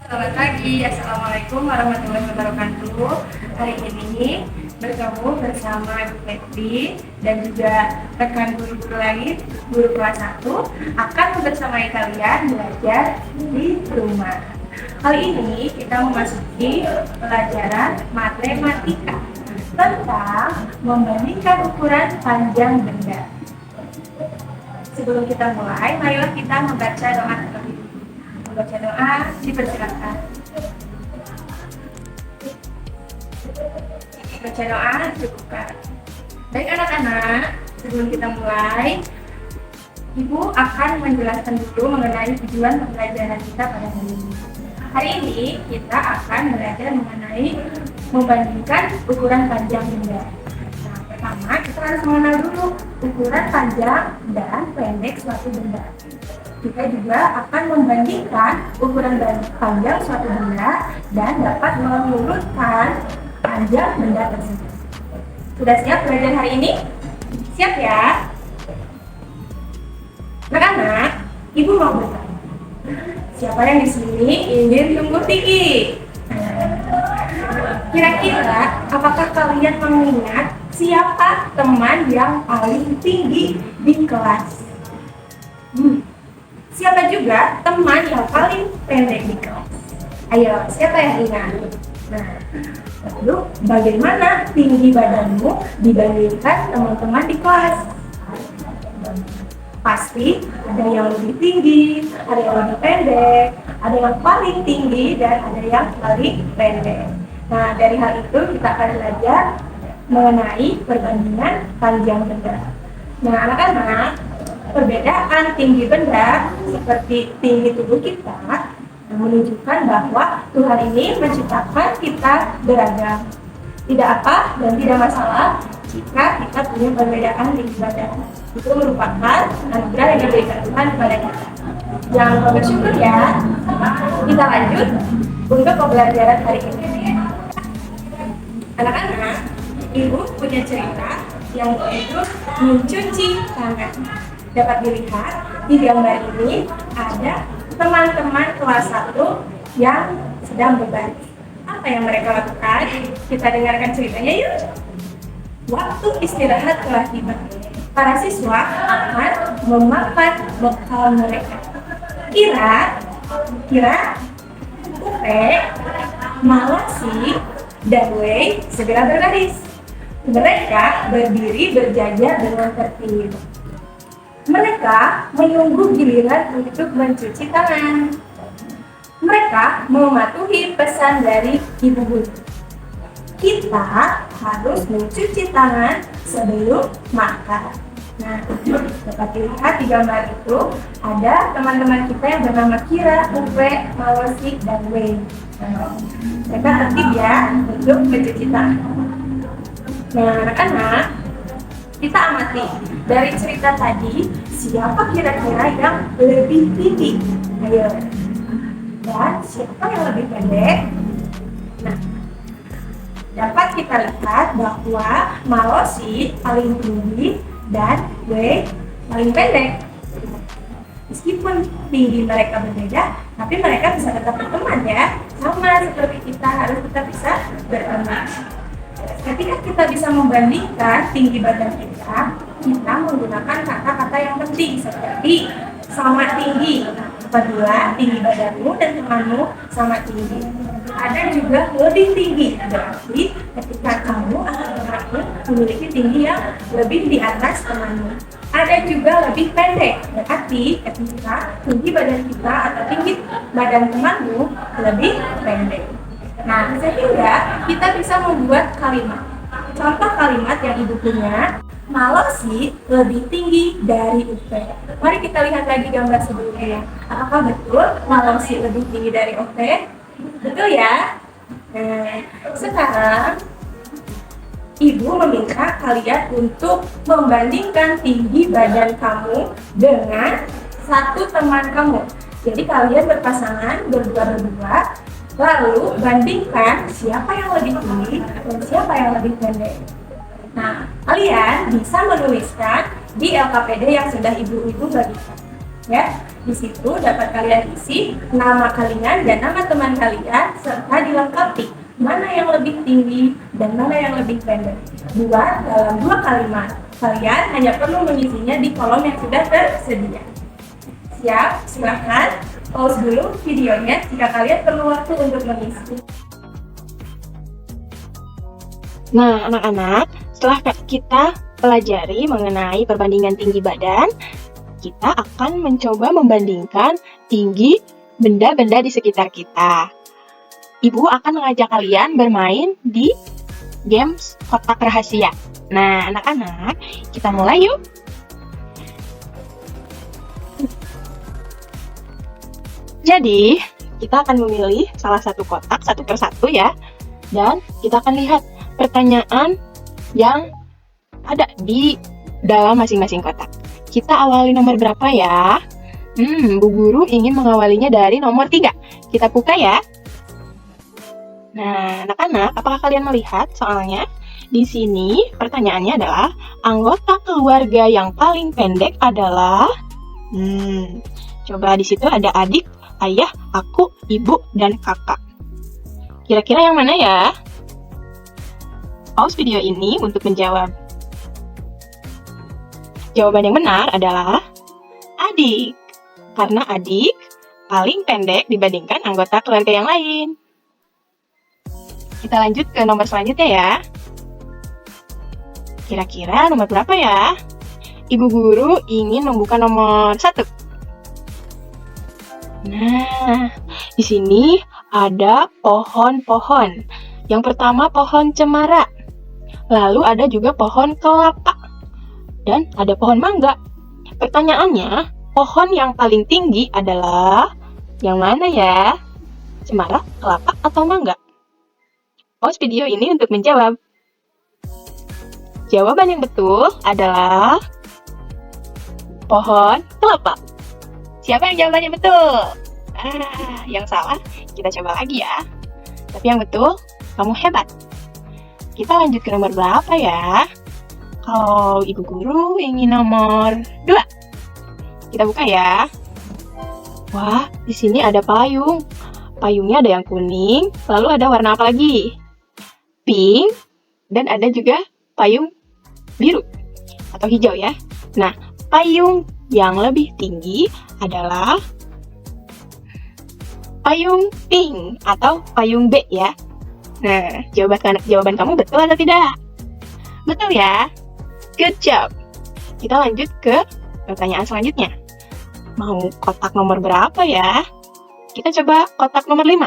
Selamat pagi, Assalamualaikum warahmatullahi wabarakatuh. Hari ini bertemu bersama Ibu Fetri dan juga rekan guru-guru lain, guru kelas 1 akan membersamai kalian belajar di rumah. Kali ini kita memasuki pelajaran matematika tentang membandingkan ukuran panjang benda. Sebelum kita mulai, marilah kita membaca doa terlebih dahulu. Membaca doa, dipersilakan. Baca doa, cukupkan. Baik anak-anak, sebelum kita mulai, Ibu akan menjelaskan dulu mengenai tujuan pembelajaran kita pada hari ini. Hari ini kita akan belajar mengenai membandingkan ukuran panjang benda. Nah, pertama kita harus mengenal dulu ukuran panjang dan pendek suatu benda. Kita juga akan membandingkan ukuran panjang suatu benda dan dapat mengurutkan panjang benda tersebut. Sudah siap belajar hari ini? Siap ya? Anak-anak, Ibu mau bertanya, siapa yang di sini ingin tumbuh tinggi? Kira-kira apakah kalian mengingat siapa teman yang paling tinggi di kelas? Siapa juga teman yang paling pendek di kelas? Ayo, siapa yang ingat? Nah, lalu bagaimana tinggi badanmu dibandingkan teman-teman di kelas? Pasti ada yang lebih tinggi, ada yang lebih pendek, ada yang paling tinggi, dan ada yang paling pendek. Nah, dari hal itu kita akan belajar mengenai perbandingan panjang benda. Nah, anak-anak, perbedaan tinggi benda seperti tinggi tubuh kita menunjukkan bahwa Tuhan ini menciptakan kita beragam. Tidak apa dan tidak masalah jika kita punya perbedaan tinggi badan. Itu merupakan anugerah yang diberikan Tuhan kepada kita. Jangan lupa bersyukur ya. Kita lanjut untuk pembelajaran hari ini. Anak-anak, Ibu punya cerita yang yaitu mencuci tangan. Dapat dilihat di gambar ini ada teman-teman kelas 1 yang sedang berbaris. Apa yang mereka lakukan? Kita dengarkan ceritanya yuk. Waktu istirahat telah tiba. Para siswa akan memakan bekal mereka. Kira, Upe, Malasi, dan Wei segera berbaris. Mereka berdiri berjajar dengan tertib. Mereka menunggu giliran untuk mencuci tangan. Mereka mematuhi pesan dari ibu guru. Kita harus mencuci tangan sebelum makan. Nah, dapat dilihat di gambar itu ada teman-teman kita yang bernama Kira, Uwe, Malosi, dan Wei. Mereka tertib ya untuk mencuci tangan. Nah, anak-anak, kita amati dari cerita tadi, siapa kira-kira yang lebih tinggi? Ayo. Dan siapa yang lebih pendek? Nah, dapat kita lihat bahwa Malosi paling tinggi dan Wei paling pendek. Meskipun tinggi mereka berbeda, tapi mereka bisa tetap berteman ya. Sama seperti kita harus tetap bisa berteman. Ketika kita bisa membandingkan tinggi badan kita menggunakan kata-kata yang penting seperti sama tinggi. Apabila tinggi badanmu dan temanmu sama tinggi. Ada juga lebih tinggi, berarti ketika kamu atau temanmu memiliki tinggi yang lebih di atas temanmu. Ada juga lebih pendek, berarti ketika tinggi badan kita atau tinggi badan temanmu lebih pendek. Nah, sehingga kita bisa membuat kalimat. Contoh kalimat yang Ibu punya, Malosi lebih tinggi dari Upe. Mari kita lihat lagi gambar sebelumnya. Apakah betul Malosi lebih tinggi dari Upe? Betul ya? Nah, sekarang Ibu meminta kalian untuk membandingkan tinggi badan kamu dengan satu teman kamu. Jadi kalian berpasangan berdua, lalu bandingkan siapa yang lebih tinggi dan siapa yang lebih pendek. Nah, kalian bisa menuliskan di LKPD yang sudah ibu-ibu bagikan. Ya, di situ dapat kalian isi nama kalian dan nama teman kalian serta dilengkapi mana yang lebih tinggi dan mana yang lebih pendek. Buat dalam 2 kalimat. Kalian hanya perlu mengisinya di kolom yang sudah tersedia. Siap? Silahkan pause dulu videonya jika kalian perlu waktu untuk mengisi. Nah, anak-anak, setelah kita pelajari mengenai perbandingan tinggi badan, kita akan mencoba membandingkan tinggi benda-benda di sekitar kita. Ibu akan mengajak kalian bermain di games kotak rahasia. Nah, anak-anak, kita mulai yuk. Jadi, kita akan memilih salah satu kotak satu persatu ya. Dan kita akan lihat pertanyaan yang ada di dalam masing-masing kotak. Kita awali nomor berapa ya? Bu Guru ingin mengawalinya dari nomor 3. Kita buka ya. Nah, anak-anak, apakah kalian melihat soalnya? Di sini pertanyaannya adalah, anggota keluarga yang paling pendek adalah... Coba di situ ada adik, ayah, aku, ibu, dan kakak. Kira-kira yang mana ya? Pause video ini untuk menjawab. Jawaban yang benar adalah adik. Karena adik paling pendek dibandingkan anggota keluarga yang lain. Kita lanjut ke nomor selanjutnya ya. Kira-kira nomor berapa ya? Ibu Guru ingin membuka nomor 1. Nah, di sini ada pohon-pohon. Yang pertama pohon cemara. Lalu ada juga pohon kelapa. Dan ada pohon mangga. Pertanyaannya, pohon yang paling tinggi adalah yang mana ya? Cemara, kelapa, atau mangga? Pause video ini untuk menjawab. Jawaban yang betul adalah pohon kelapa. Siapa yang jawabannya betul? Yang salah kita coba lagi ya. Tapi yang betul, kamu hebat. Kita lanjut ke nomor berapa ya? Kalau Ibu Guru ingin nomor 2. Kita buka ya. Wah, di sini ada payung. Payungnya ada yang kuning, lalu ada warna apa lagi? Pink, dan ada juga payung biru atau hijau ya. Nah, payung yang lebih tinggi adalah payung pink atau payung B ya. Nah, jawaban kamu betul atau tidak? Betul ya? Good job. Kita lanjut ke pertanyaan selanjutnya. Mau kotak nomor berapa ya? Kita coba kotak nomor 5.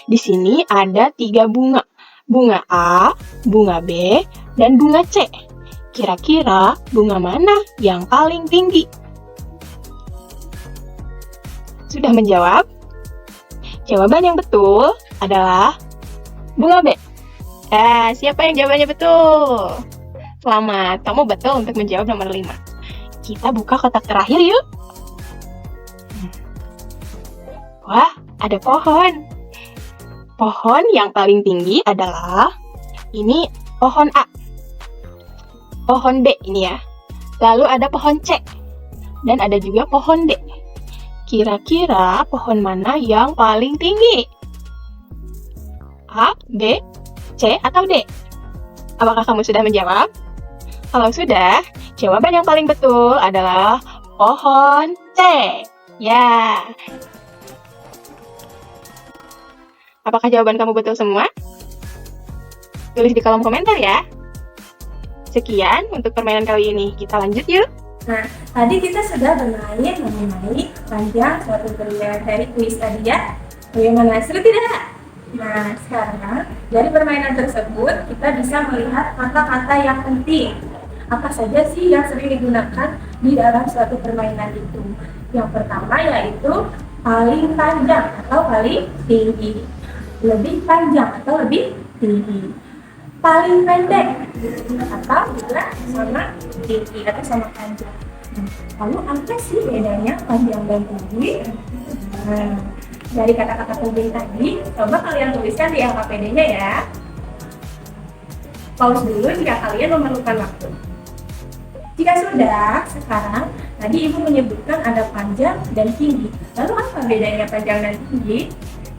Di sini ada 3 bunga. Bunga A, bunga B, dan bunga C. Kira-kira bunga mana yang paling tinggi? Sudah menjawab? Jawaban yang betul adalah bunga B. Siapa yang jawabannya betul? Selamat, kamu betul untuk menjawab nomor 5. Kita buka kotak terakhir yuk. Wah, ada pohon. Pohon yang paling tinggi adalah ini pohon A. Pohon B ini ya. Lalu ada pohon C. Dan ada juga pohon D. Kira-kira pohon mana yang paling tinggi? A, B, C, atau D? Apakah kamu sudah menjawab? Kalau sudah, jawaban yang paling betul adalah pohon C. Ya. Apakah jawaban kamu betul semua? Tulis di kolom komentar ya. Sekian untuk permainan kali ini. Kita lanjut yuk. Nah, tadi kita sudah bermain mengenai panjang suatu benda dari kuis tadi ya. Bagaimana, seru tidak? Nah, sekarang dari permainan tersebut kita bisa melihat kata-kata yang penting. Apa saja sih yang sering digunakan di dalam suatu permainan itu? Yang pertama yaitu paling panjang atau paling tinggi. Lebih panjang atau lebih tinggi. Paling pendek atau juga sama tinggi atau sama panjang. Lalu apa sih bedanya panjang dan tinggi? Nah, dari kata-kata penting tadi, coba kalian tuliskan di LKPD-nya ya. Pause dulu jika kalian memerlukan waktu. Jika sudah, sekarang tadi Ibu menyebutkan ada panjang dan tinggi. Lalu apa bedanya panjang dan tinggi?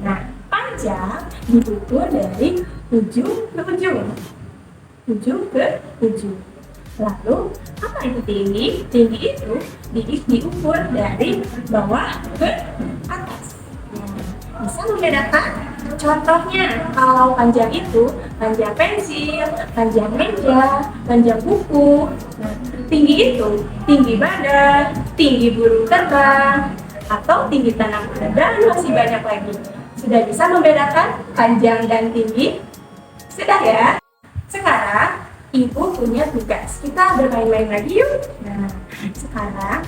Nah, panjang diukur dari ujung ke ujung. Ujung ke ujung. Lalu, apa itu tinggi? Tinggi itu diukur dari bawah ke atas. Bisa membedakan? Contohnya, kalau panjang itu panjang pensil, panjang meja, panjang buku. Nah, tinggi itu tinggi badan, tinggi burung terbang, atau tinggi tanaman, dan masih banyak lagi. Sudah bisa membedakan panjang dan tinggi? Sudah ya? Sekarang, Ibu punya tugas. Kita bermain-main lagi yuk. Nah, sekarang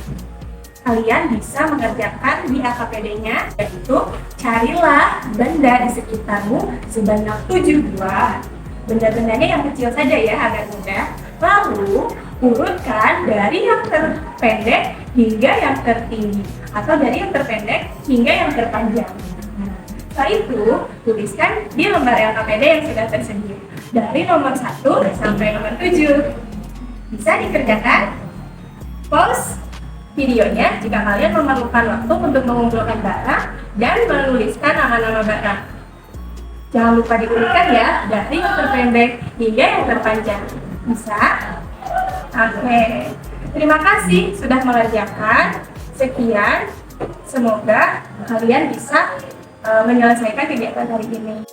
kalian bisa mengerjakan di AKPD-nya, yaitu carilah benda di sekitarmu sebanyak 7 buah. Benda-bendanya yang kecil saja ya, agar mudah. Lalu urutkan dari yang terpendek hingga yang tertinggi, atau dari yang terpendek hingga yang terpanjang. Nah, setelah itu tuliskan di lembar AKPD yang sudah tersedia dari nomor 1 sampai nomor 7. Bisa dikerjakan? Pause videonya jika kalian memerlukan waktu untuk mengumpulkan barang dan menuliskan nama-nama barang. Jangan lupa diurutkan ya, dari yang terpendek hingga yang terpanjang. Bisa? Oke. Terima kasih sudah mengerjakan. Sekian. Semoga kalian bisa menyelesaikan kegiatan hari ini.